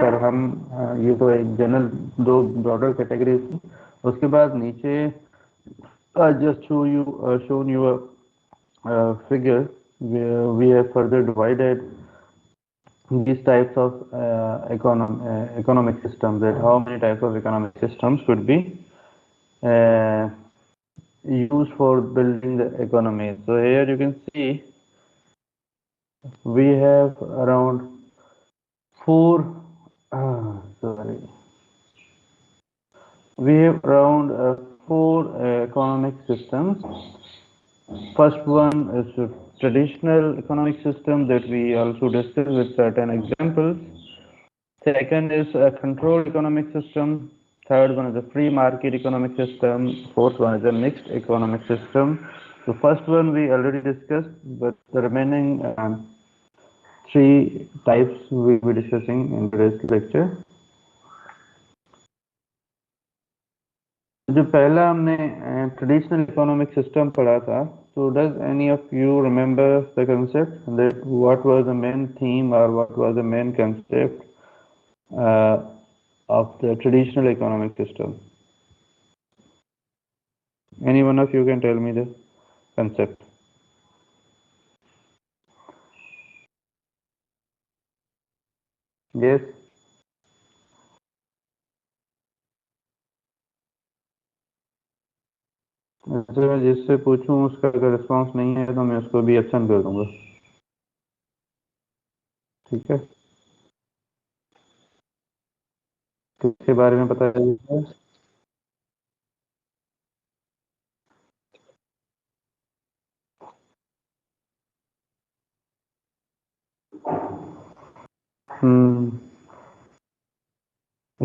पर हम ये तो एक जनरल दो ब्रॉडर कैटेगरीज थी। उसके बाद नीचे just shown you a figure where we have further divided these types of economic systems, that how many types of economic systems could be uh, used for building the economy. So here you can see we have around four sorry we have around four economic systems. First one is a traditional economic system that we also discussed with certain examples. Second is a controlled economic system. Third one is a free market economic system. Fourth one is a mixed economic system. The first one we already discussed, but the remaining three types we will be discussing in today's lecture. जो पहला हमने traditional economic system पढ़ा था, so does any of you remember the concept, that what was the main theme or what was the main concept of the traditional economic system? Any one of you can tell me the concept. Yes. अच्छा, मैं जिससे पूछूं उसका अगर response नहीं है तो मैं उसको भी एक्शन कर दूंगा, ठीक है? किसके बारे में पता है?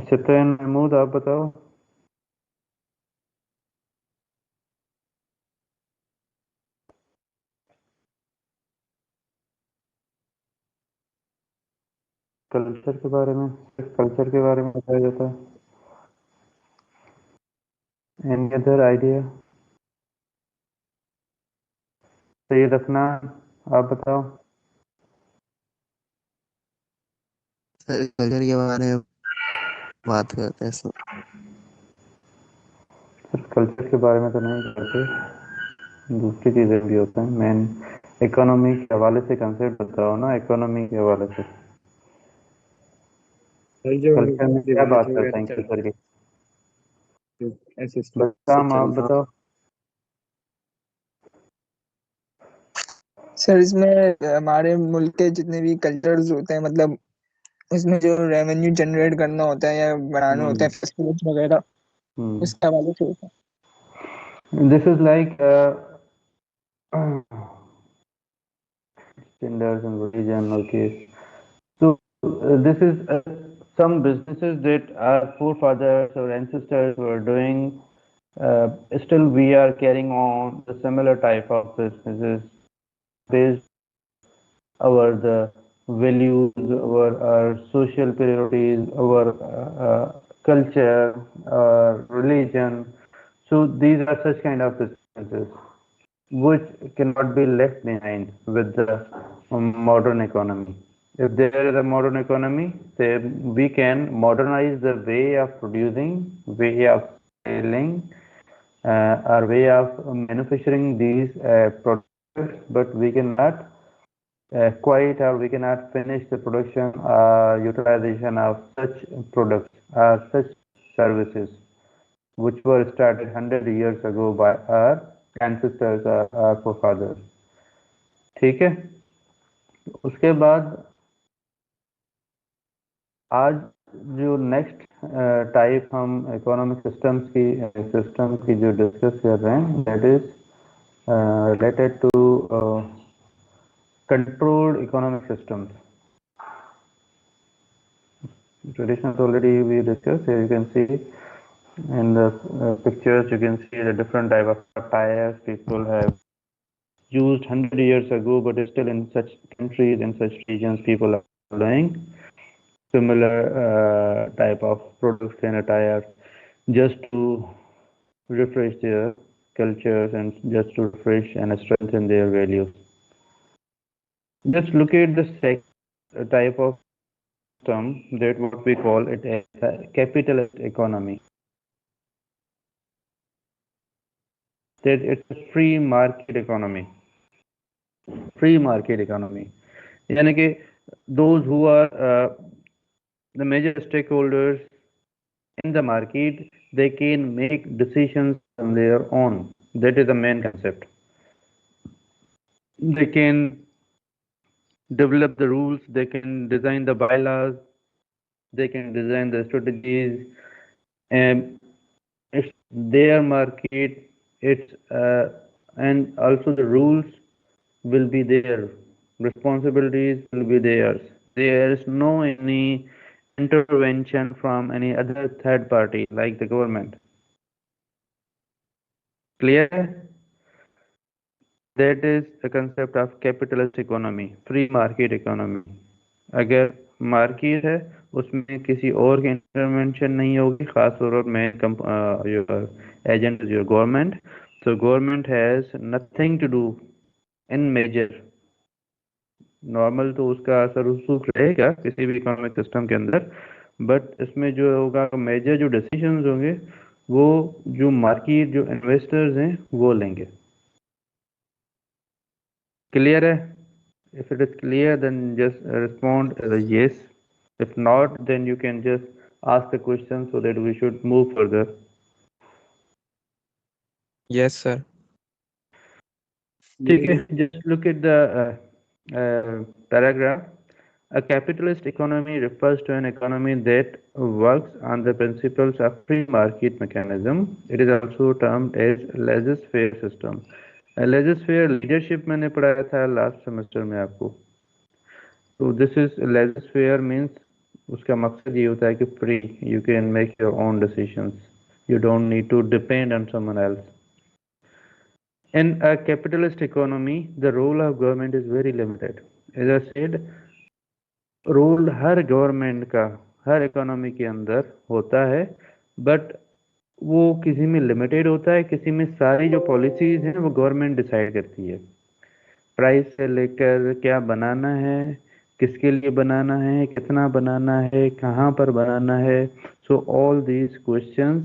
सत्यन महमूद, आप बताओ। कल्चर के बारे में, कल्चर के बारे में बताया जाता है। Any other idea? Syed Afnan, आप बताओ। सर कल्चर के बारे में बात करते हैं सर। सिर्फ कल्चर के बारे में तो नहीं करते, दूसरी चीजें भी होता है। मेन इकोनॉमी के हवाले से कंसेप्ट बताओ ना, इकोनॉमी के हवाले से। कल्चर में क्या बात करते हैं कल्चर की? बसराम, आप बताओ। सर इसमें हमारे मुल्क के जितने भी कल्चर्स होते हैं, मतलब इसमें जो रेवेन्यू जनरेट करना होता है या बनाना होता है, फेस्टिवल्स वगैरह, उसके हवाले से होता है। This is like genders and religion. Okay, so this is some businesses that our forefathers or ancestors were doing. Still we are carrying on the similar type of businesses based our the values, our social priorities, our culture, religion. So these are such kind of businesses which cannot be left behind with the modern economy. If there is a modern economy, then we can modernize the way of producing, way of selling, our way of manufacturing these products, but we cannot quite, or we cannot finish the production utilization of such products or such services which were started 100 years ago by our ancestors or our forefathers. ठीक है? उसके बाद आज जो next type हम economic systems की जो discuss कर रहे हैं, that is related to controlled economic systems. Traditional already we discussed. Here you can see in the pictures, you can see the different type of tires people have used 100 years ago, but still in such countries, in such regions, people are doing similar type of products and attire just to refresh their cultures and just to refresh and strengthen their values. Just look at the second type of system that what we call it as a capitalist economy. That it's a free market economy. Free market economy. यानी कि those who are the major stakeholders in the market, they can make decisions on their own. That is the main concept. They can develop the rules, they can design the bylaws, they can design the strategies, and it's their market. It's and also the rules will be there, responsibilities will be theirs. There is no any intervention from any other third party like the government. Clear? That is the concept of capitalist economy, free market economy. अगर market है उसमें किसी और की intervention नहीं होगी, खास तौर पर मेन एजेंट जो government. So government has nothing to do in major. Normal तो उसका असर रसूख रहेगा किसी भी इकोनॉमिक सिस्टम के अंदर, बट इसमें जो होगा मेजर जो डिसीजंस होंगे वो जो मार्केट जो इन्वेस्टर्स हैं वो लेंगे. क्लियर है? If it is clear, then just respond as a yes. If not, then you can just ask the question so that we should move further. Yes, sir. Okay, just look at the paragraph. A capitalist economy refers to an economy that works on the principles of free market mechanism. It is also termed as laissez-faire system. Laissez-faire leadership मैंने पढ़ाया था last semester में आपको. तो this is laissez-faire means उसका मकसद ये होता है कि free, you can make your own decisions, you don't need to depend on someone else. In a capitalist economy, the role of government is very limited. As I said, role हर government का हर economy के अंदर होता है, but वो किसी में लिमिटेड होता है, किसी में सारी जो पॉलिसीज हैं वो गवर्नमेंट डिसाइड करती है. प्राइस से लेकर क्या बनाना है, किसके लिए बनाना है, कितना बनाना है, कहाँ पर बनाना है. So all these questions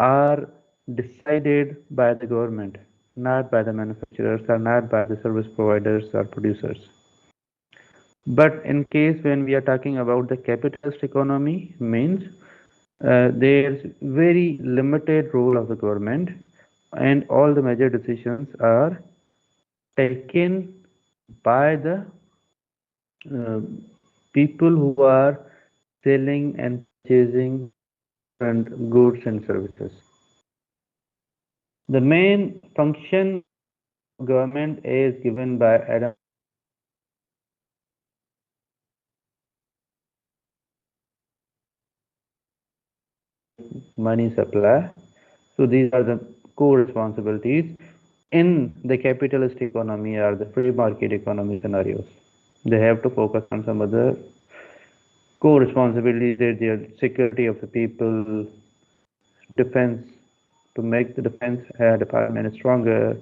are decided by the government, not by the manufacturers or not by the service providers or producers. But in case when we are talking about the capitalist economy, means there's very limited role of the government and all the major decisions are taken by the people who are selling and purchasing and goods and services. The main function of government is given by Adam money supply. So these are the core responsibilities in the capitalist economy or the free market economy scenarios. They have to focus on some other core responsibilities, their security of the people, defense, to make the defense department stronger,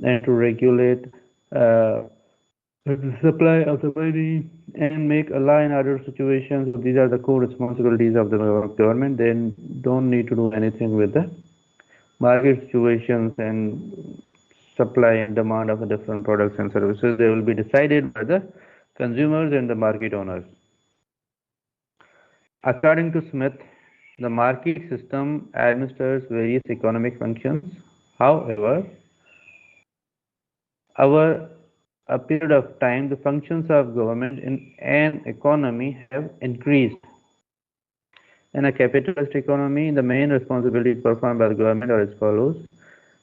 and to regulate the supply of the money and make a law and order situations. These are the core responsibilities of the government. They don't need to do anything with the market situations and supply and demand of the different products and services. They will be decided by the consumers and the market owners. According to Smith, the market system administers various economic functions. However, over a period of time, the functions of government in an economy have increased. In a capitalist economy, the main responsibilities performed by the government are as follows: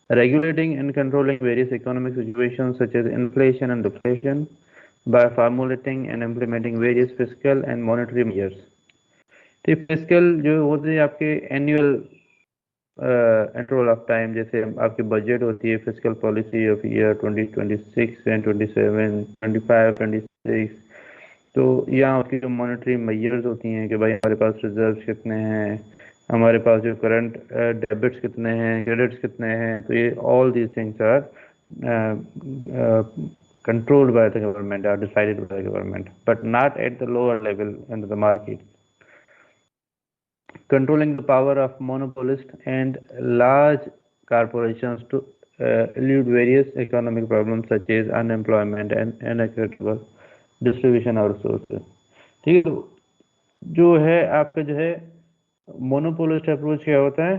regulating and controlling various economic situations such as inflation and deflation by formulating and implementing various fiscal and monetary measures. तो physical जो होते हैं आपके annual interval of time, जैसे आपकी budget होती है, physical policy of year 2026 and 27, 25, 26. तो यहाँ उसकी जो मॉनेटरी मेजर्स होती हैं कि भाई हमारे पास रिजर्व कितने हैं, हमारे पास जो करंट डेबिट्स कितने हैं, क्रेडिट्स कितने हैं. तो ये all these things are controlled by the government or decided by the government, but not at the lower level in the market. Controlling the power of monopolists and large corporations to elude various economic problems such as unemployment and inequitable distribution of resources. ठीक है, जो है आपका जो है monopolist approach क्या होता है?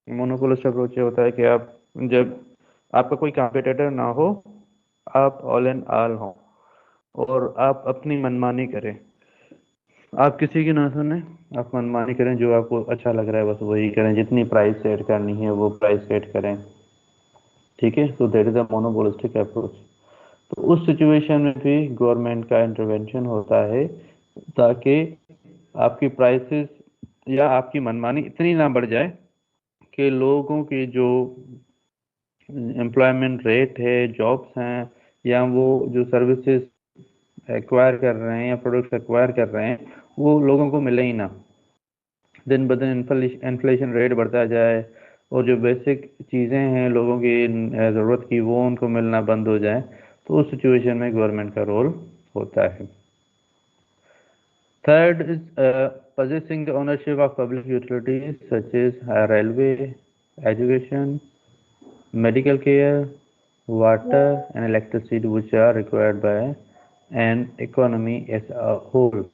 मोनोपोलिस्ट अप्रोच क्या होता है कि आप जब आपका कोई कॉम्पिटिटर ना हो, आप ऑल एंड ऑल हो और आप अपनी मनमानी करें, आप किसी की ना सुने, आप मनमानी करें, जो आपको अच्छा लग रहा है बस वही करें, जितनी प्राइस सेट करनी है वो प्राइस सेट करें, ठीक है। सो that is a monopolistic approach. तो उस सिचुएशन में भी गवर्नमेंट का इंटरवेंशन होता है ताकि आपकी प्राइसेस या आपकी मनमानी इतनी ना बढ़ जाए कि लोगों की जो एम्प्लॉयमेंट रेट है, जॉब्स हैं, या वो जो सर्विसेज एक्वायर कर रहे हैं या प्रोडक्ट्स एक्वायर कर रहे हैं, वो लोगों को मिले ही ना। दिन ब दिन इन्फ्लेशन रेट बढ़ता जाए और जो बेसिक चीज़ें हैं लोगों की ज़रूरत की वो उनको मिलना बंद हो जाए, तो उस सिचुएशन में गवर्नमेंट का रोल होता है। Third is possessing the ownership of public utilities such as railway, education, medical care, water and electricity, which are required by an economy as a whole.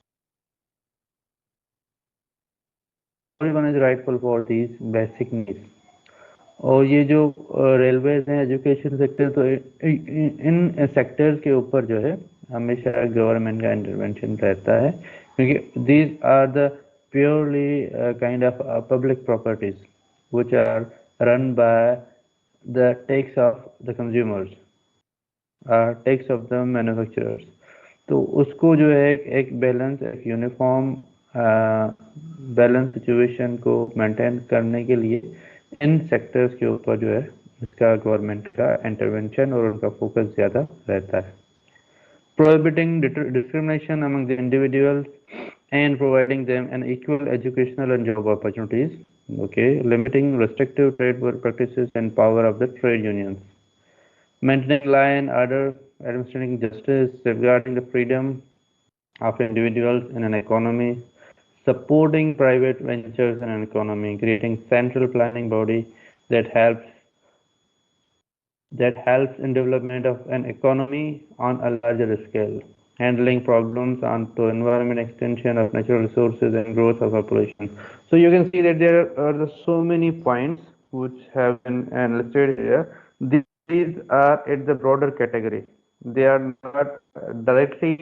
Everyone is rightful for these basic needs. और ये जो railways हैं, education sector, तो इन sectors के ऊपर जो है हमेशा गवर्नमेंट का इंटरवेंशन रहता है, क्योंकि these are the purely kind of public properties which are run by the tax of the consumers, tax of the manufacturers. तो उसको जो है एक बैलेंस, एक यूनिफॉर्म बैलेंस सिचुएशन को मेंटेन करने के लिए इन सेक्टर्स के ऊपर जो है इसका गवर्नमेंट का इंटरवेंशन और उनका फोकस ज़्यादा रहता है। Prohibiting discrimination among the individuals and providing them an equal educational and job opportunities. Okay, limiting restrictive trade practices and power of the trade unions. Maintaining law and order, administering justice, safeguarding the freedom of individuals in an economy, supporting private ventures in an economy, creating central planning body that helps in development of an economy on a larger scale, handling problems on to environment, extension of natural resources and growth of population. So you can see that there are so many points which have been listed here. These are at the broader category. They are not directly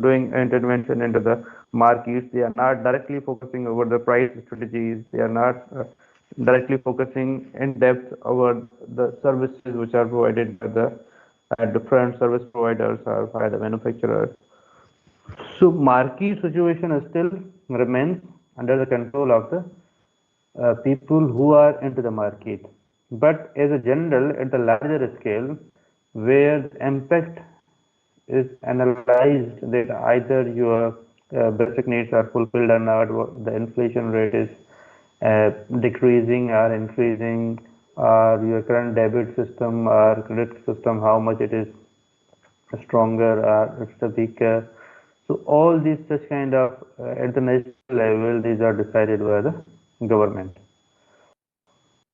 doing intervention into the markets. They are not directly focusing over the price strategies. They are not directly focusing in depth over the services which are provided by the different service providers or by the manufacturers. So market situation still remains under the control of the people who are into the market. But as a general, at the larger scale, where the impact is analyzed that either your basic needs are fulfilled or not, the inflation rate is decreasing or increasing, or your current debit system or credit system, how much it is stronger or it's weaker. So all these such kind of at the national level, these are decided by the government.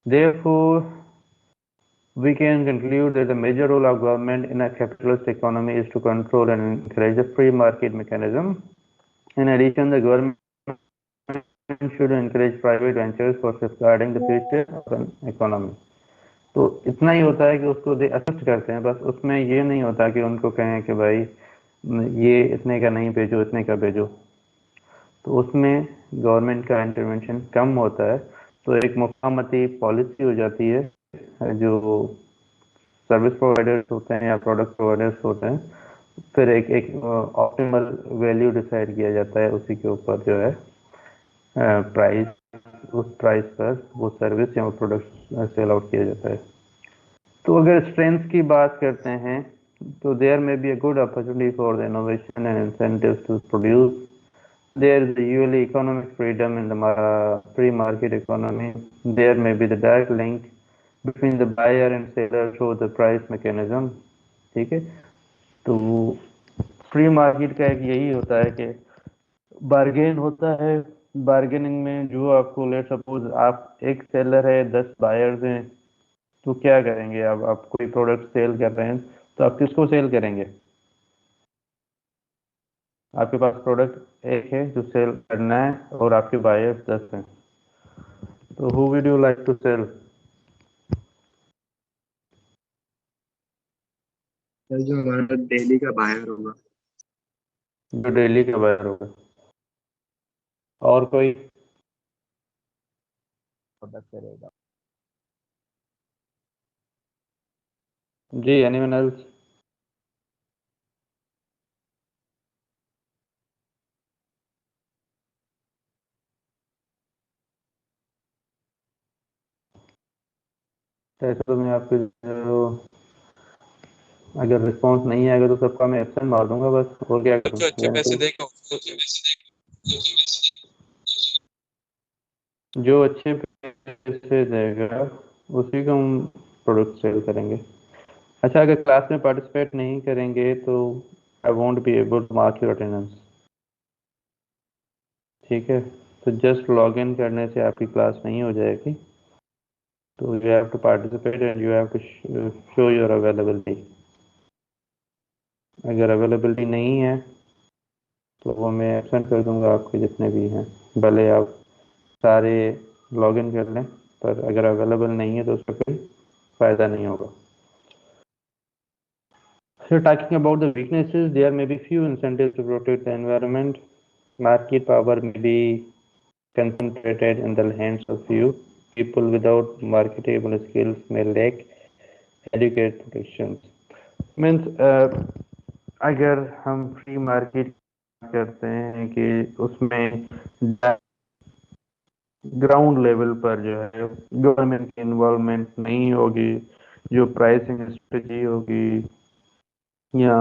Therefore, we can conclude that the major role of government in a capitalist economy is to control and encourage the free market mechanism. In addition, the government should encourage private ventures for safeguarding the future of an economy. तो इतना ही होता है कि उसको assist करते हैं, बस उसमें ये नहीं होता कि उनको कहें कि भाई ये इतने का नहीं भेजो, इतने का भेजो। तो उसमें गवर्नमेंट का इंटरवेंशन कम होता है। तो एक मुफाहमती पॉलिसी हो जाती है, जो सर्विस प्रोवाइडर्स होते हैं या प्रोडक्ट प्रोवाइडर्स होते हैं, फिर एक ऑप्टिमल वैल्यू डिसाइड किया जाता है, उसी के ऊपर जो है प्राइस, उस प्राइस पर वो सर्विस या वो प्रोडक्ट सेल आउट किया जाता है। तो अगर स्ट्रेंथ की बात करते हैं तो there may be a good opportunity for the innovation and incentives to produce. There is usually economic freedom in the free market economy. There may be the direct link between the buyer and seller through the price mechanism. ठीक है, तो free market का एक यही होता है कि bargain होता है। बार्गेनिंग में जो आपको, लेट सपोज आप एक सेलर है, 10 बायर्स हैं, तो क्या करेंगे? अब आप कोई प्रोडक्ट सेल कर रहे हैं तो आप किसको सेल करेंगे? आपके पास प्रोडक्ट एक है जो सेल करना है और आपके बायर्स 10 हैं, तो who would you like to sell? Sir जो हमारा डेली का बायर होगा। जो डेली का बायर होगा। और कोई प्रोडक्ट करेगा। जी, एनीवन एल्स? ऐसे तो मैं आपके अगर रिस्पांस नहीं आएगा तो सबका मैं एब्सेंट मार दूंगा बस, और क्या करूं? जो अच्छे पैसे देगा जो अच्छे पैसे देगा उसी को हम प्रोडक्ट सेल करेंगे। अच्छा, अगर क्लास में पार्टिसिपेट नहीं करेंगे तो I won't be able to mark your attendance. ठीक है, तो जस्ट लॉग इन करने से आपकी क्लास नहीं हो जाएगी, तो you have to participate and you have to show your availability. अगर अवेलेबिलिटी नहीं है तो वो मैं एब्सेंट कर दूंगा आपके जितने भी हैं, भले आप सारे लॉग इन कर लें, पर अगर अवेलेबल नहीं है तो उसका कोई फ़ायदा नहीं होगा। So talking about the weaknesses, there may be few incentives to protect the environment. Market power may be concentrated in the hands of few. People without marketable skills may lack adequate protections. Means अगर हम free market करते हैं कि उसमें ground level पर जो है government की इन्वॉल्वमेंट नहीं होगी, जो प्राइसिंग स्ट्रेटजी होगी, या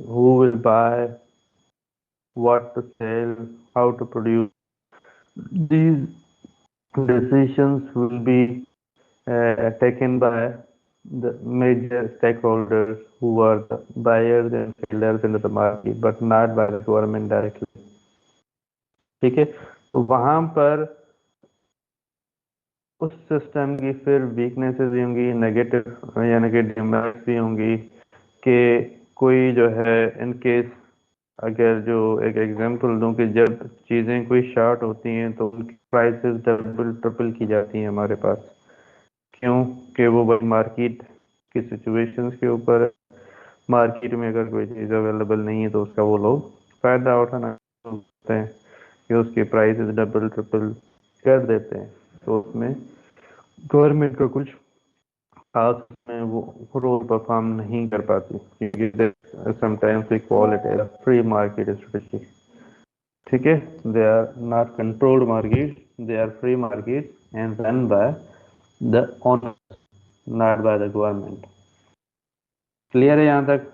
who will buy, what to sell, how to produce, these decisions will be taken by the major stakeholders who are the buyers and sellers in the market, but not by the government directly. ठीक है, तो वहां पर उस system की फिर weaknesses भी होंगी, नेगेटिव यानी कि डिमेरिट्स भी होंगी कि कोई जो है इन केस, अगर जो एक एग्जांपल दूं कि जब चीज़ें कोई शॉर्ट होती हैं तो उनकी प्राइसेस डबल ट्रिपल की जाती हैं हमारे पास। क्यों? कि वो मार्केट की सिचुएशंस के ऊपर, मार्केट में अगर कोई चीज़ अवेलेबल नहीं है तो उसका वो लोग फ़ायदा उठाना चाहते हैं कि उसके प्राइसेस डबल ट्रिपल कर देते हैं, तो उसमें गवर्नमेंट का कुछ खास में वो रोल परफॉर्म नहीं कर पाती, क्योंकि sometimes we call it as free market strategy. ठीक है, they are not controlled market, they are free market and run by the owner, not by the government. Clear है यहाँ तक?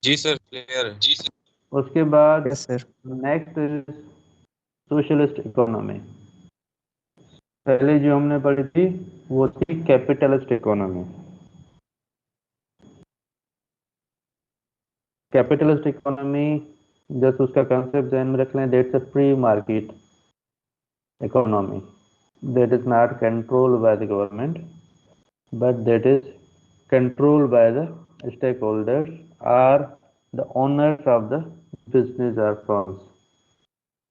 जी सर, क्लियर है। जी सर। उसके बाद yes sir. Next is socialist economy. पहले जो हमने पढ़ी थी वो थी capitalist economy. Capitalist economy, just उसका कंसेप्ट ध्यान में रख लें, that's a free market economy that is not controlled by the government, but that is controlled by the stakeholders or the owners of the business or firms,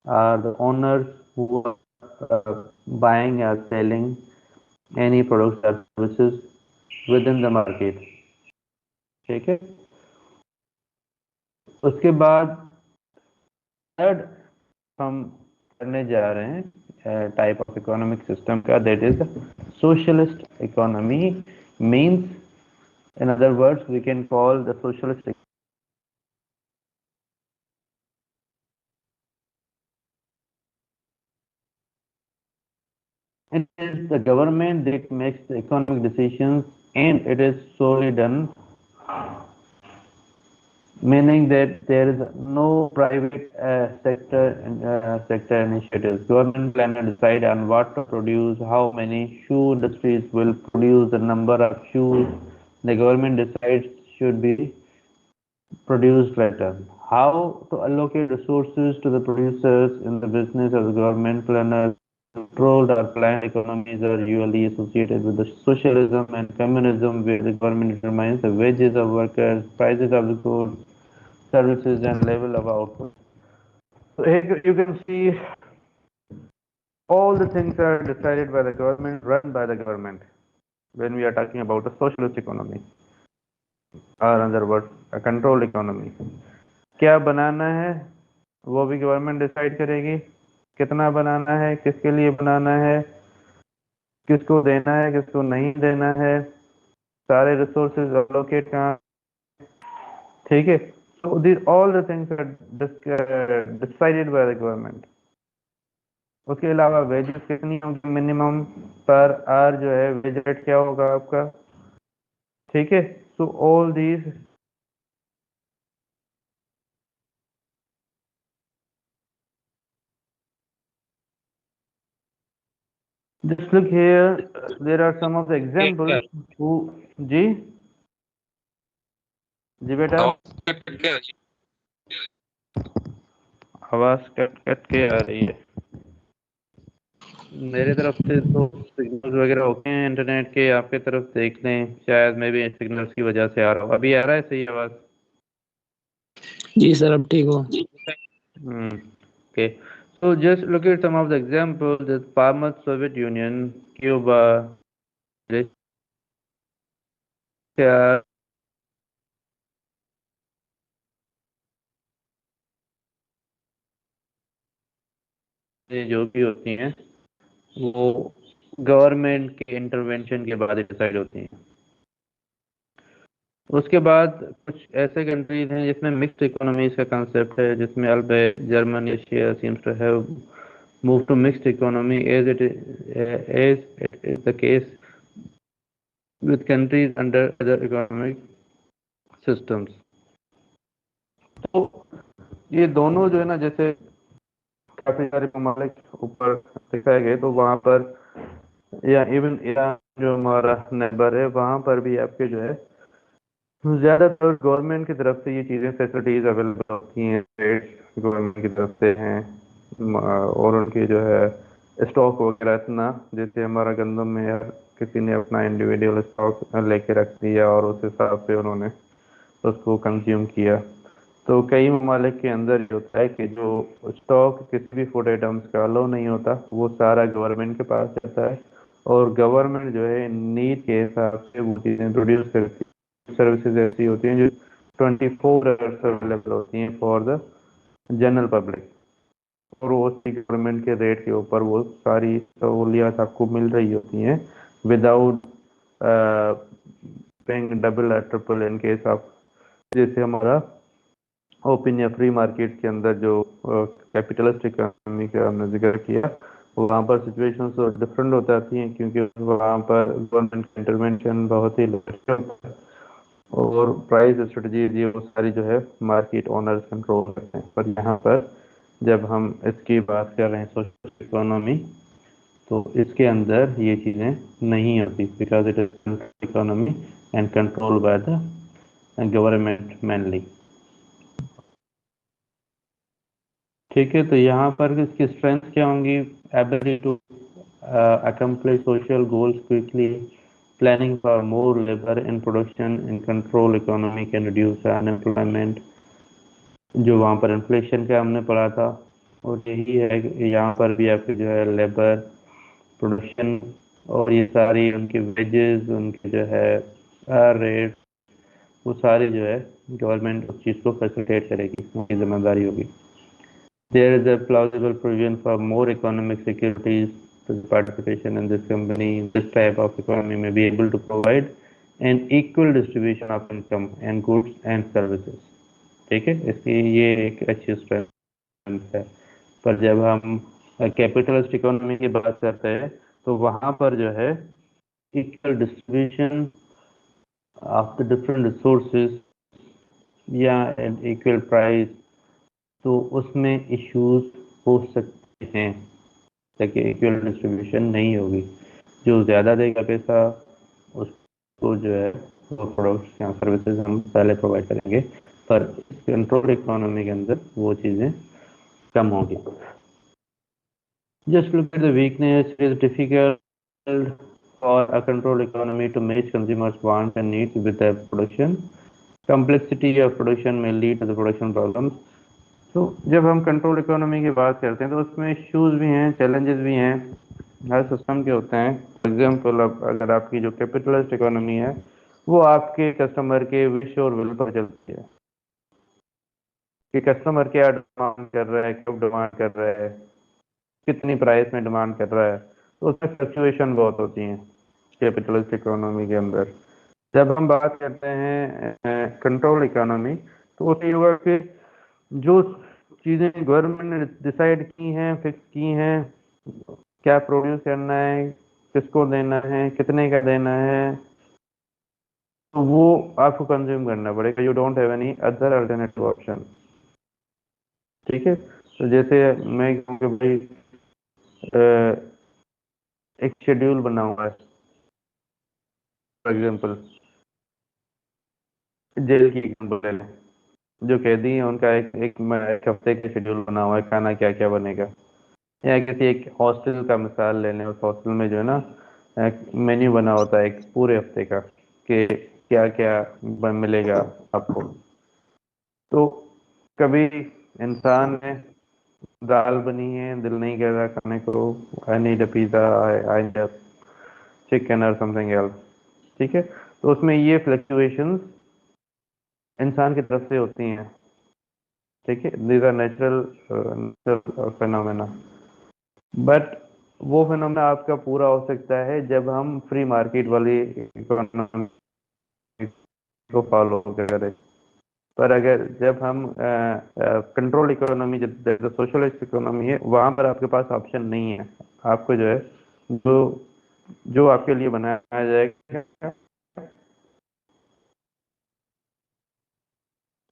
are the owners who are buying or selling any products or services within the market। ठीक है, उसके बाद third हम करने जा रहे हैं type of economic system का, that is socialist economy. Means in other words we can call the socialist, it is the government that makes the economic decisions and it is solely done meaning that there is no private sector initiatives. Government plan decide on what to produce, how many shoe industries will produce, the number of shoes the government decides should be produced later. How to allocate resources to the producers in the business of the government planners. Controlled or planned economies are usually associated with the socialism and communism, where the government determines the wages of workers, prices of the goods, services, and level of output. So here you can see all the things are decided by the government, run by the government when we are talking about a socialist economy, or in other words, a controlled economy. क्या बनाना है वो भी government decide करेगी, कितना बनाना है, किसके लिए बनाना है, किसको देना है, किसको नहीं देना है, सारे रिसोर्सेज अलोकेट कहाँ, ठीक है. So these all the things are decided by the government. उसके अलावा वेजेस कितनी होगी, मिनिमम पर आवर जो है वेज रेट क्या होगा आपका, ठीक है. So all these just look here, there are some of the examples who जी जी बेटा आवाज कट कट के आ रही है. मेरे तरफ से तो सिग्नल्स वगैरह ओके हैं इंटरनेट के, आपके तरफ देख लें, शायद मे भी सिग्नल्स की वजह से आ रहा हो. अभी आ रहा है सही आवाज? जी सर अब ठीक हो. Okay, so just look at some of the examples. The former Soviet Union, Cuba, Russia, जो भी होती हैं वो गवर्नमेंट के इंटरवेंशन के बाद डिसाइड होती हैं. उसके बाद कुछ ऐसे कंट्रीज हैं जिसमें मिक्स्ड इकोनॉमीज का कंसेप्ट है, जिसमें Germany, Asia seems to have moved to mixed economy as it is the case with countries under other economic systems. तो ये दोनों जो है ना, जैसे काफी सारे ममालिक ऊपर दिखाए गए, तो वहाँ पर या इवन ईरान जो हमारा नेबर है वहाँ पर भी आपके जो है ज़्यादातर गवर्नमेंट की तरफ से ये चीज़ें फैसिलिटीज अवेलेबल होती हैं, गवर्नमेंट की तरफ से हैं, और उनके जो है स्टॉक वगैरह इतना, जैसे हमारा गंदम में या किसी ने अपना इंडिविजुअल स्टॉक लेके रख दिया और उस हिसाब से उन्होंने उसको कंज्यूम किया. तो कई ममालिक के अंदर ये होता है कि जो स्टॉक किसी भी फूड आइटम्स का अलाउ नहीं होता, वो सारा गवर्नमेंट के पास जाता है और गवर्नमेंट जो है नीड के हिसाब से वो चीज़ें प्रोड्यूस करती है. सर्विसेज ऐसी होती हैं जो 24 आवर्स अवेलेबल होती हैं फॉर द जनरल पब्लिक, और वो गवर्नमेंट के रेट के ऊपर वो सारी सहूलियात आपको मिल रही होती हैं विदाउट पेइंग डबल या ट्रिपल इन केस ऑफ, जैसे हमारा ओपन या फ्री मार्केट के अंदर जो कैपिटलिस्ट इकोनॉमी का हमने जिक्र किया, वहाँ पर सिचुएशन तो डिफरेंट हो जाती हैं, क्योंकि वहाँ पर गवर्नमेंट का इंटरवेंशन बहुत ही होता है और प्राइस स्ट्रेटजी वो सारी जो है मार्केट ओनर्स कंट्रोल करते हैं. पर यहाँ पर जब हम इसकी बात कर रहे हैं सोशल इकोनॉमी, तो इसके अंदर ये चीज़ें नहीं होती, because it is economy and control by the government mainly. ठीक है, तो यहाँ पर इसकी स्ट्रेंथ क्या होंगी? Ability to accomplish social goals quickly, planning for more labor in production and control economy can reduce unemployment. जो वहाँ पर इन्फ्लेशन का हमने पढ़ा था और यही है कि यहाँ पर भी आपके जो है लेबर, प्रोडक्शन और ये सारी उनके वेजेस, उनके जो है रेट, वो सारी जो है गवर्नमेंट उस चीज़ को फैसिलिटेट करेगी, उनकी जिम्मेदारी होगी. There is a plausible provision for more economic securities to the participation in this company. This type of economy may be able to provide an equal distribution of income and goods and services. ठीक है, इसकी ये एक अच्छी strength है. पर जब हम कैपिटलिस्ट इकोनॉमी की बात करते हैं तो वहाँ पर जो है equal distribution of the different resources या इक्वल प्राइस, तो उसमें इश्यूज हो सकते हैं, ताकि इक्वल डिस्ट्रीब्यूशन नहीं होगी। जो ज़्यादा देगा पैसा उसको जो है वो प्रोडक्ट्स या सर्विसेज हम पहले प्रोवाइड करेंगे, पर कंट्रोल इकोनॉमी के अंदर वो चीज़ें कम होंगी। Just look at the weakness. It is difficult for a control economy to match consumers' wants and needs with the production. Complexity of production may lead to the production problems. तो जब हम control economy की बात करते हैं तो उसमें issues भी हैं, चैलेंजेस भी हैं, हर सिस्टम के होते हैं। फॉर एग्जाम्पल, अगर आपकी जो कैपिटलिस्ट इकोनॉमी है वो आपके कस्टमर के विश और विल पर चलती है कि कस्टमर क्या डिमांड कर रहा है, कब डिमांड कर रहा है, कितनी प्राइस में डिमांड कर रहा है, तो उसमें फ्लक्चुएशन बहुत होती हैं कैपिटलिस्ट इकोनॉमी के अंदर। जब हम बात करते हैं कंट्रोल इकोनॉमी, तो उसमें होगा कि जो चीज़ें गवर्नमेंट ने डिसाइड की हैं, फिक्स की हैं, क्या प्रोड्यूस करना है, किसको देना है, कितने का देना है, तो वो आपको कंज्यूम करना पड़ेगा। You don't have any other alternative option. ठीक है, तो जैसे मैं कहूँ कि भाई एक शेड्यूल बना हुआ है, फॉर एग्जाम्पल जेल की एग्जाम्पल ले लें। जो कैदी हैं उनका एक हफ्ते का शेड्यूल बना हुआ है, खाना क्या क्या बनेगा। या किसी एक हॉस्टल का मिसाल ले लें, उस हॉस्टल में जो है ना मेन्यू बना होता है एक पूरे हफ्ते का कि क्या क्या मिलेगा आपको। तो कभी इंसान है, दाल बनी है, दिल नहीं कर रहा खाने को, I need a pizza, I need a chicken और समथिंग एल्स। ठीक है, तो उसमें ये फ्लक्चुएशंस इंसान की तरफ से होती हैं। ठीक है, these are natural phenomena, but वो फिनोमेना आपका पूरा हो सकता है जब हम फ्री मार्केट वाली इकोनॉमी को फॉलो करें। पर अगर जब हम कंट्रोल इकोनॉमी, जब सोशलिस्ट इकोनॉमी है, वहाँ पर आपके पास ऑप्शन नहीं है। आपको जो है जो जो आपके लिए बनाया जाएगा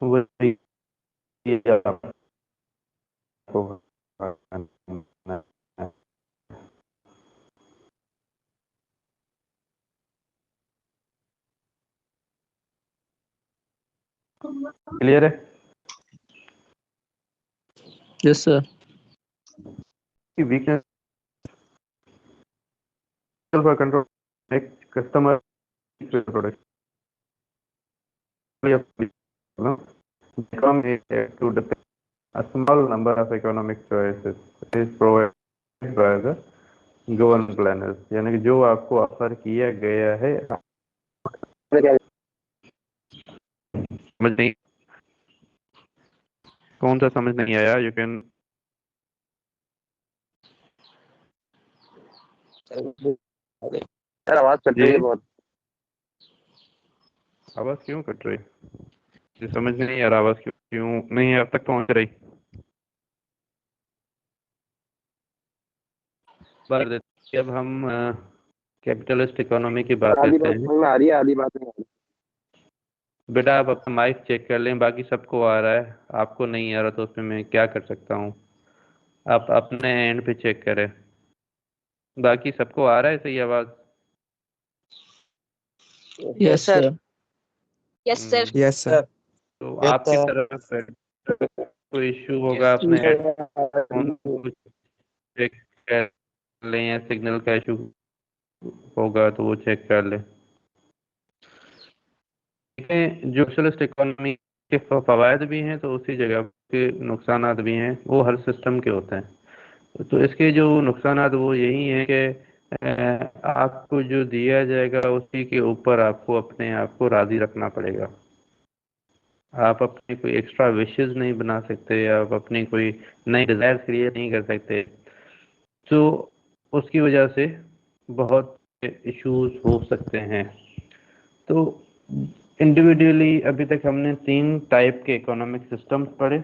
वही आपको करना है। क्लियर है? Yes sir. Weakness for control एक customer product become to depend a small number of economic choices is provided by the government planners, यानी कि जो आपको ऑफर किया गया है। समझ नहीं, कौन सा समझ नहीं आया? यू कैन सर आवाज कट रही है बहुत। आवाज क्यों कट रही? जी समझ नहीं आ रहा, आवाज क्यों नहीं अब तक पहुंच रही? पर जब हम कैपिटलिस्ट इकोनॉमी की बात आधी करते बात हैं, समझ में आ रही है, आधी बात नहीं आ रही। बेटा आप अपना माइक चेक कर लें, बाकी सबको आ रहा है, आपको नहीं आ रहा तो उसमें मैं क्या कर सकता हूँ? आप अपने एंड पे चेक करें, बाकी सबको आ रहा है सही आवाज? Yes sir. Yes sir. Yes sir. तो आपकी तरफ से कोई इश्यू होगा, अपने हेडफोन को चेक कर लें, या सिग्नल का इशू होगा तो वो चेक कर लें। जो सोशलिस्ट इकोनॉमी के फवायद भी हैं तो उसी जगह के नुकसान भी हैं, वो हर सिस्टम के होते हैं। तो इसके जो नुकसान वो यही हैं कि आपको जो दिया जाएगा उसी के ऊपर आपको अपने आप को राज़ी रखना पड़ेगा। आप अपनी कोई एक्स्ट्रा विशेस नहीं बना सकते, आप अपनी कोई नई डिज़ायर क्रिएट नहीं कर सकते, तो उसकी वजह से बहुत इश्यूज हो सकते हैं। तो इंडिविजुअली अभी तक हमने 3 टाइप के इकोनॉमिक सिस्टम्स पढ़े।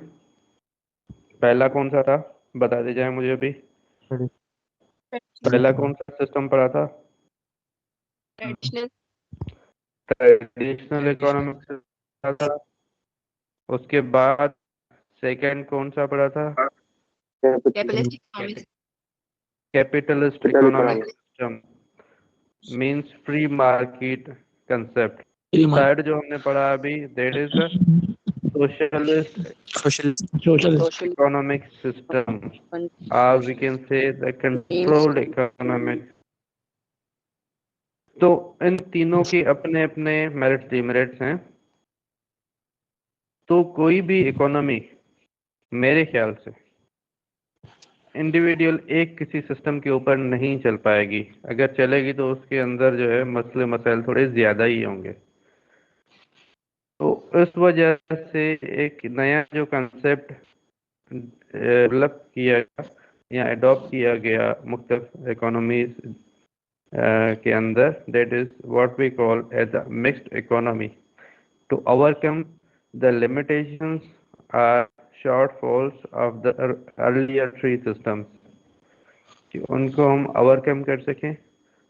पहला कौन सा था, बता दे जाए मुझे अभी। पहला कौन सा सिस्टम पढ़ा था? ट्रेडिशनल ट्रेडिशनल इकोनॉमिक सिस्टम था। उसके बाद सेकंड कौन सा पढ़ा था? Capitalist economics. Capitalist economic system means free market concept. Third जो हमने पढ़ा अभी, that is the socialist Social economic system, or we can say the controlled economic. तो इन तीनों के अपने अपने मेरिट्स डिमेरिट्स हैं। तो कोई भी इकोनॉमी मेरे ख्याल से इंडिविजुअल एक किसी सिस्टम के ऊपर नहीं चल पाएगी। अगर चलेगी तो उसके अंदर जो है मसले मसाइल थोड़े ज़्यादा ही होंगे। तो इस वजह से एक नया जो कंसेप्ट डेवलप किया गया या अडॉप्ट किया गया मुख्तलिफ इकोनॉमीज के अंदर, that is what we call as the mixed economy, to overcome the limitations और shortfalls of the earlier three systems, कि उनको हम ओवरकम कर सकें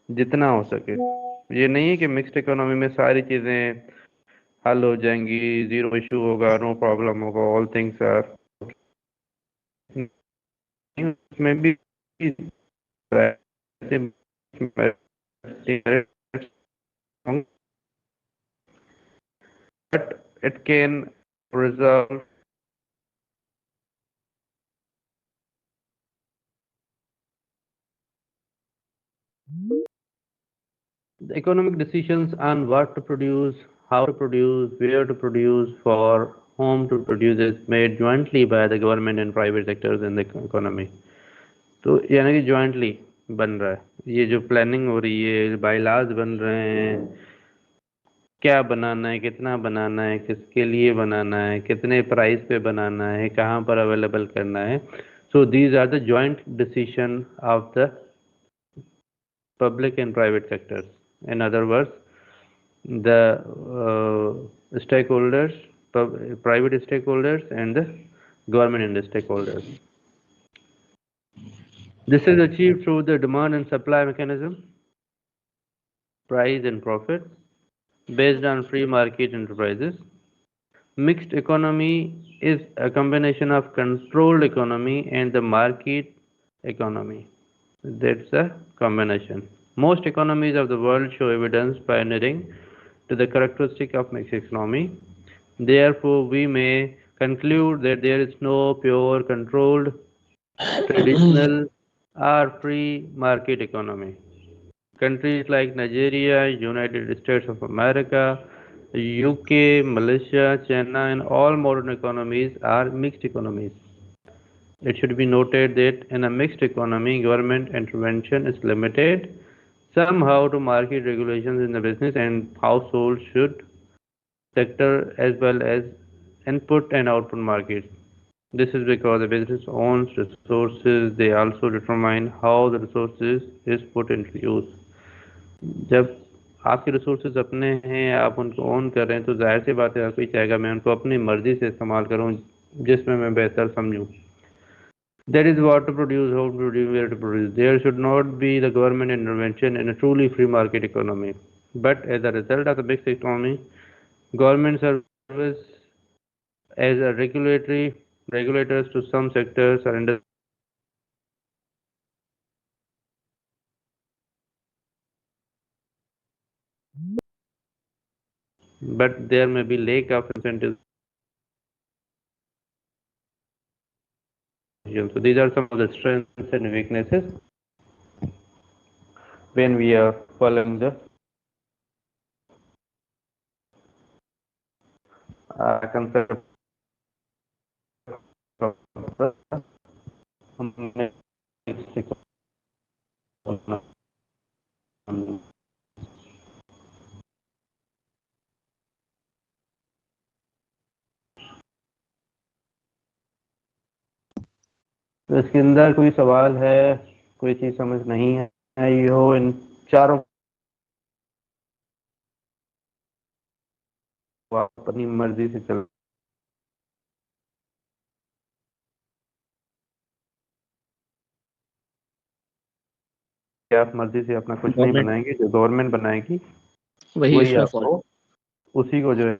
जितना हो सके। ये नहीं है कि मिक्स्ड इकोनॉमी में सारी चीज़ें हल हो जाएंगी, जीरो इशू होगा, नो प्रॉब्लम होगा, ऑल थिंग्स आर, उसमें भी but it can resolve the economic decisions on what to produce, how to produce, where to produce, for whom to produce is made jointly by the government and private sectors in the economy. तो यानी कि jointly बन रहा है, ये जो planning हो रही है, बायलाज बन रहे हैं, क्या बनाना है, कितना बनाना है, किसके लिए बनाना है, कितने प्राइस पे बनाना है, कहाँ पर अवेलेबल करना है। So these are the joint decision of the public and private sectors. In other words, the stakeholders, private stakeholders and the government and the stakeholders. This is achieved through the demand and supply mechanism, price and profit, based on free market enterprises. Mixed economy is a combination of controlled economy and the market economy. That's a combination. Most economies of the world show evidence pioneering to the characteristic of mixed economy. Therefore, we may conclude that there is no pure controlled, traditional, or free market economy. Countries like Nigeria, United States of America, UK, Malaysia, China, and all modern economies are mixed economies. It should be noted that in a mixed economy, government intervention is limited somehow to market regulations in the business and household should sector as well as input and output markets. This is because the business owns resources, they also determine how the resources is put into use. जब आपके resources अपने हैं, आप उनको own कर रहे हैं, तो जाहिर सी बात है आपको चाहेगा मैं उनको अपनी मर्जी से इस्तेमाल करूं जिसमें मैं बेहतर समझूं। That is what to produce, how to produce, where to produce. There should not be the government intervention in a truly free market economy. But as a result of the mixed economy, government service as a regulators to some sectors are under. But there may be lack of incentives. So these are some of the strengths and weaknesses when we are following the concept of the mixed economy. तो इसके अंदर कोई सवाल है, कोई चीज समझ नहीं है, ये हो इन चारों अपनी मर्जी से चल, आप मर्जी से अपना कुछ नहीं बनाएंगे, जो गवर्नमेंट बनाएगी वही आपको उसी को जो है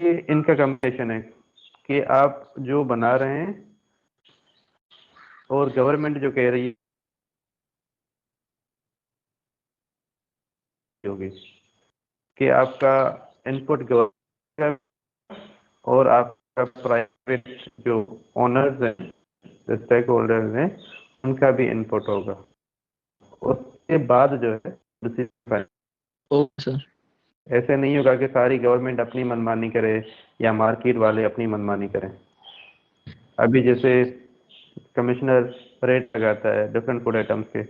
ये इनका कॉम्बिनेशन है कि आप जो बना रहे हैं और गवर्नमेंट जो कह रही होगी कि आपका इनपुट गवर्नमेंट और आपका प्राइवेट जो ओनर्स हैं, स्टेक होल्डर्स हैं, उनका भी इनपुट होगा। उसके बाद जो है डिसीजन। Okay sir. ऐसे नहीं होगा कि सारी गवर्नमेंट अपनी मनमानी करे या मार्केट वाले अपनी मनमानी करें। अभी जैसे कमिश्नर रेट लगाता है डिफरेंट फूड आइटम्स के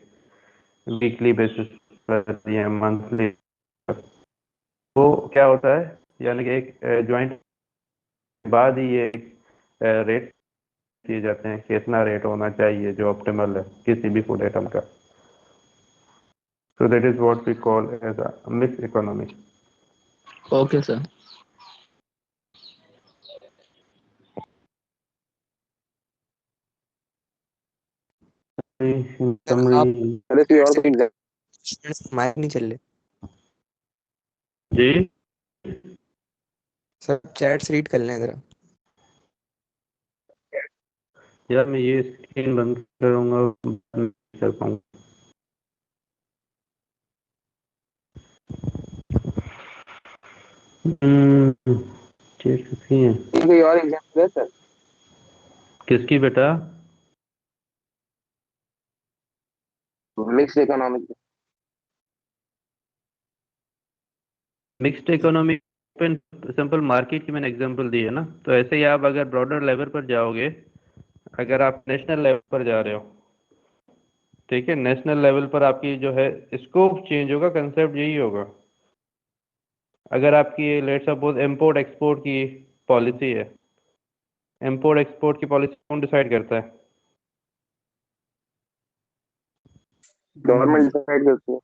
वीकली बेसिस पर या मंथली, वो क्या होता है, यानी कि एक ज्वाइंट बाद ही ये रेट किए जाते हैं कि इतना रेट होना चाहिए जो ऑप्टिमल है किसी भी फूड आइटम का। So that is what we call as a mix economy. Okay sir. अरे कोई और कोई माइक नहीं चल रहे जी सर, चैट्स रीड कर लें जरा। यार मैं ये स्क्रीन बंद करूंगा, कर पाऊंगा। चेक किसकी है? कोई और एग्जांपल है सर? किसकी बेटा? Mix economic. Mixed economy simple market की मैंने एग्जांपल दी है ना, तो ऐसे ही आप अगर ब्रॉडर लेवल पर जाओगे, अगर आप नेशनल लेवल पर जा रहे हो, ठीक है, नेशनल लेवल पर आपकी जो है स्कोप चेंज होगा, कंसेप्ट यही होगा। अगर आपकी लेट्स सपोज इंपोर्ट एक्सपोर्ट की पॉलिसी है, इंपोर्ट एक्सपोर्ट की पॉलिसी कौन डिसाइड करता है? गवर्नमेंट डिसाइड करती है।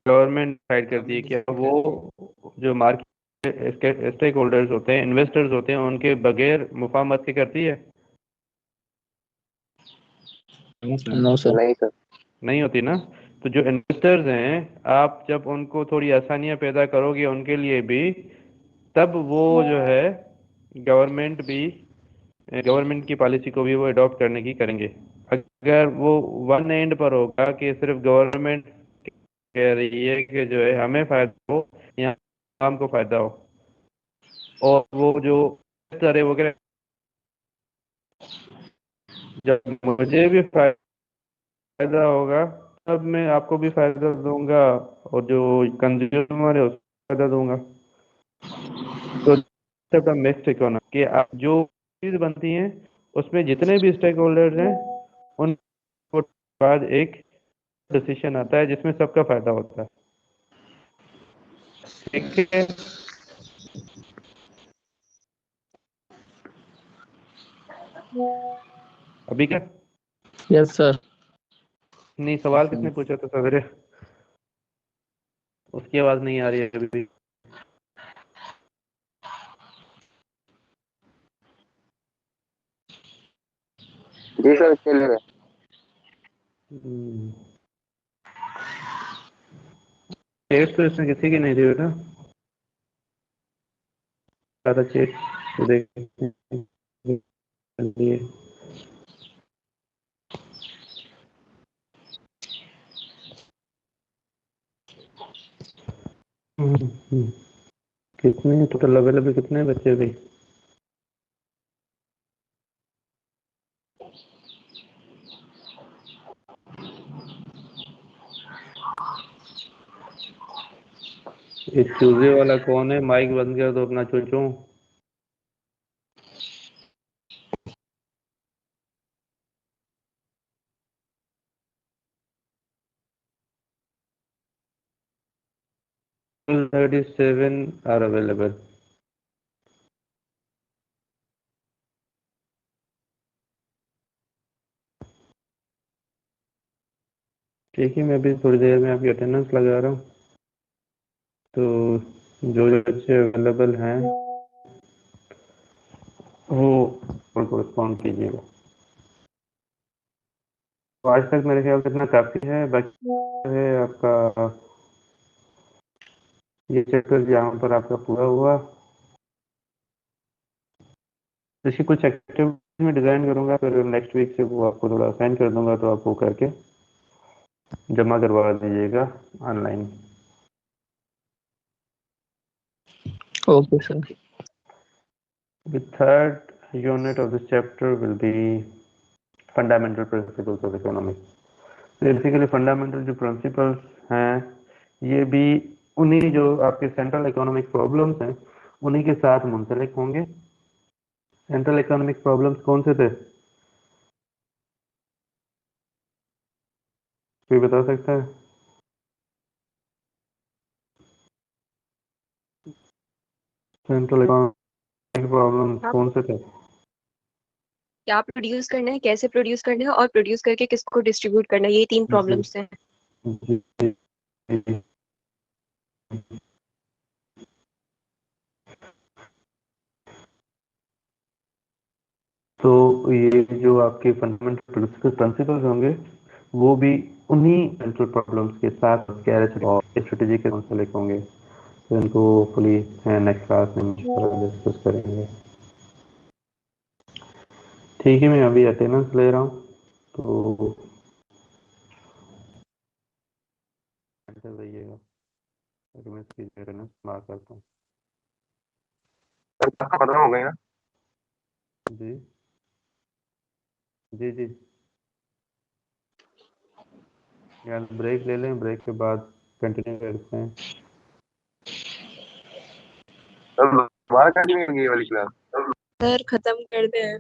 गवर्नमेंट डिसाइड करती है कि वो जो मार्केट स्टेक होल्डर्स होते हैं, इन्वेस्टर्स होते हैं, उनके बगैर मुफाहमत की करती है? No sir. नहीं सर। नहीं होती ना। तो जो इन्वेस्टर्स हैं, आप जब उनको थोड़ी आसानियां पैदा करोगे उनके लिए भी, तब वो जो है गवर्नमेंट की पॉलिसी को भी वो अडॉप्ट करने की करेंगे। अगर वो वन एंड पर होगा कि सिर्फ गवर्नमेंट कह रही है कि जो है हमें फायदा हो या हमको फायदा हो, और वो जो सर है वो कह रहे जब मुझे भी फायदा होगा तब मैं आपको भी फायदा दूंगा, और जो कंज्यूमर है उसको फायदा दूंगा। तो मिक्स्ड इकोनॉमी कि आप जो चीज बनती हैं उसमें जितने भी स्टेक होल्डर्स हैं उन बाद एक डिसीजन आता है जिसमें सबका फायदा होता है। ठीक है, अभी क्या? Yes sir. नहीं, सवाल किसने पूछा था सवेरे? उसकी आवाज नहीं आ रही है अभी भी। जी सर चलेगा। चेट तो इसमें किसी की नहीं थी बेटा, ज्यादा चेट तो देखिए। कितने टोटल अवेलेबल कितने बच्चे भी? ये चूजे वाला कौन है? माइक बंद कर दो अपना चूचू। All 37 are available. ठीक है, मैं भी थोड़ी देर में आपकी अटेंडेंस लगा रहा हूँ, तो जो जो बच्चे अवेलेबल हैं वो उनको रिस्पॉन्ड कीजिएगा। तो आज तक मेरे ख्याल से इतना काफ़ी है। बाकी है आपका ये चैप्टर यहाँ पर आपका पूरा हुआ। इसकी कुछ एक्टिविटी में डिजाइन करूंगा, फिर नेक्स्ट वीक से वो आपको थोड़ा असाइन कर दूंगा, तो आप वो करके जमा करवा दीजिएगा online. Okay, sir. The third unit of this chapter will be fundamental principles of economics. Basically fundamental जो प्रिंसिपल्स हैं ये भी उन्हीं जो आपके सेंट्रल इकोनॉमिक प्रॉब्लम्स हैं उन्हीं के साथ मुंसलिक होंगे। सेंट्रल इकोनॉमिक प्रॉब्लम्स कौन से थे, कोई बता सकता है? सेंट्रल इकोनॉमिक प्रॉब्लम्स कौन से थे? क्या प्रोड्यूस करना है, कैसे प्रोड्यूस करना है और प्रोड्यूस करके किसको डिस्ट्रीब्यूट करना है, ये 3 प्रॉब्लम्स हैं। जी, जी, जी। तो ये जो आपके फंडामेंटल प्रिंसिपल्स होंगे वो भी उन्हीं सेंट्रल प्रॉब्लम्स के साथ स्ट्रेटेजी के मुंसलिक होंगे। तो इनको होपफुली नेक्स्ट क्लास में डिस्कस करेंगे। ठीक है, मैं अभी अटेंडेंस ले रहा हूँ, तो रहिएगा, मैं इसकी अटेंडेंस मार्क करता हूँ। खत्म हो गई ना? जी जी जी, यार ब्रेक ले लें, ब्रेक के बाद कंटिन्यू करते हैं। दोबारा कंटिन्यू होगी ये वाली क्लास? सर खत्म कर दें।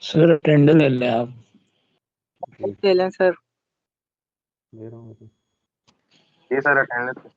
सर अटेंडेंस ले लें आप। ले लें सर। ले रहा हूँ अभी। ये सर अटेंडेंस।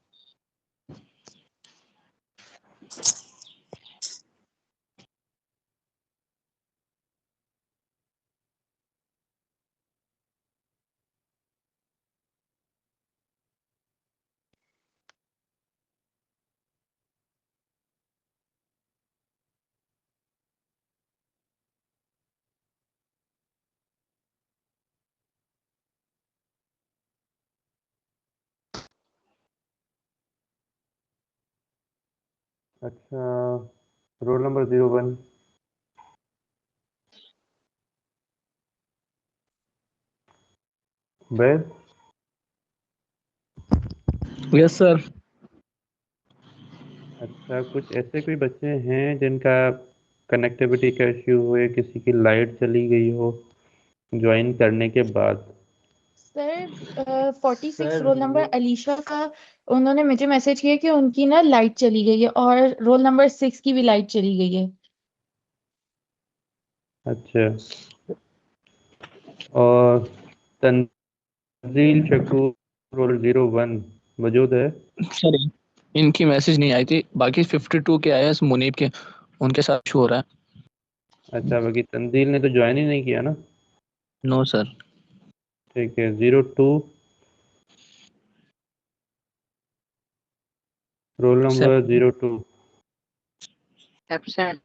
अच्छा, रोल नंबर 01। बैद, यस सर। अच्छा, कुछ ऐसे कोई बच्चे हैं जिनका कनेक्टिविटी का इश्यू हुए, किसी की लाइट चली गई हो ज्वाइन करने के बाद? सर 46 रोल नंबर अलीशा का, उन्होंने मुझे मैसेज किया कि उनकी ना लाइट चली गई है और रोल नंबर 6 की भी लाइट चली गई है। अच्छा, और तंजील शकूर रोल 01 मौजूद है? सर इनकी मैसेज नहीं आई थी, बाकी 52 के आए हैं मुनीब के, उनके साथ शो हो रहा है। अच्छा, बाकी तंजील ने तो ज्वाइन ही नहीं किया ना? No sir. ठीक है, 02 रोल नंबर 02 एब्सेंट।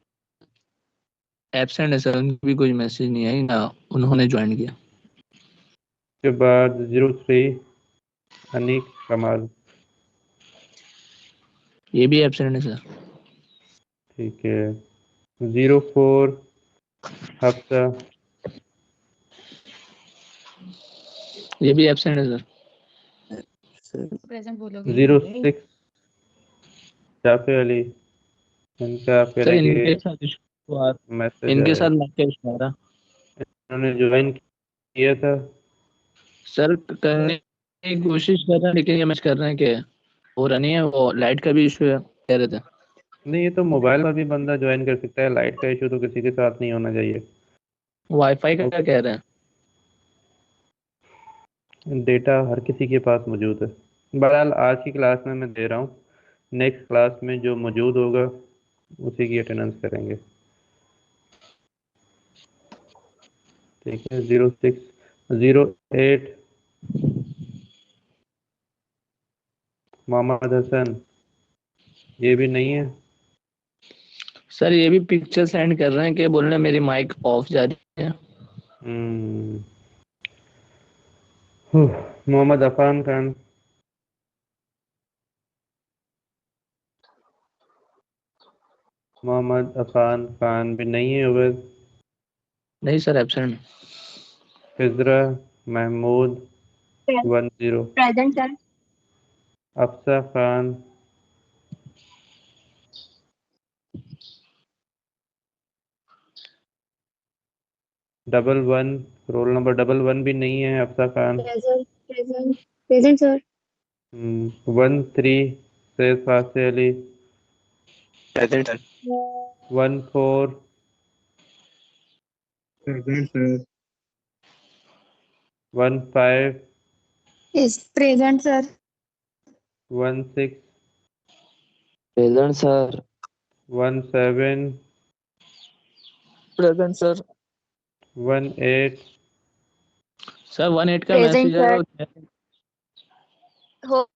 एब्सेंट है सर, उनकी भी कोई मैसेज नहीं आई ना उन्होंने ज्वाइन किया। के बाद 03 अनीक कमाल। ये भी एब्सेंट है सर। ठीक है, 04 हफ्ता। ये भी एब्सेंट है सर। प्रेजेंट बोलोगे? 06 जाफे अली, इनका फिर सर है कि इनके साथ मैसेज इनके आया, साथ मैसेज आ रहा। उन्होंने ज्वाइन किया था। सर करने की कोशिश कर रहे हैं लेकिन ये मैच कर रहे हैं कि हो रहा नहीं है, वो लाइट का भी इशू है कह रहे थे। नहीं, ये तो मोबाइल पर भी बंदा ज्वाइन कर सकता है, लाइट का इशू तो किसी के साथ नहीं होना चाहिए। वाईफाई का क्या कह रहे हैं? डेटा हर किसी के पास मौजूद है। बहरहाल आज की क्लास में मैं दे रहा हूँ, नेक्स्ट क्लास में जो मौजूद होगा उसी की अटेंडेंस करेंगे। ठीक है, 06 08 मोहम्मद हसन, ये भी नहीं है। सर ये भी पिक्चर सेंड कर रहे हैं कि बोल रहे हैं मेरी माइक ऑफ जा रही है। हम्म, मोहम्मद अफान खान, मोहम्मद अफान खान भी नहीं है। उवैस, नहीं sir, absent. Khizra Mahmood 10, present sir. Afsa Khan, double one, roll number double one भी नहीं है Afsa Khan. Present sir. 13 Syed Fasil Ali, present sir. 14 present sir. 15 is present sir. 16 present sir. 17 present sir. 18 sir 18 का प्रेजेंट मैसेज आएगा। हो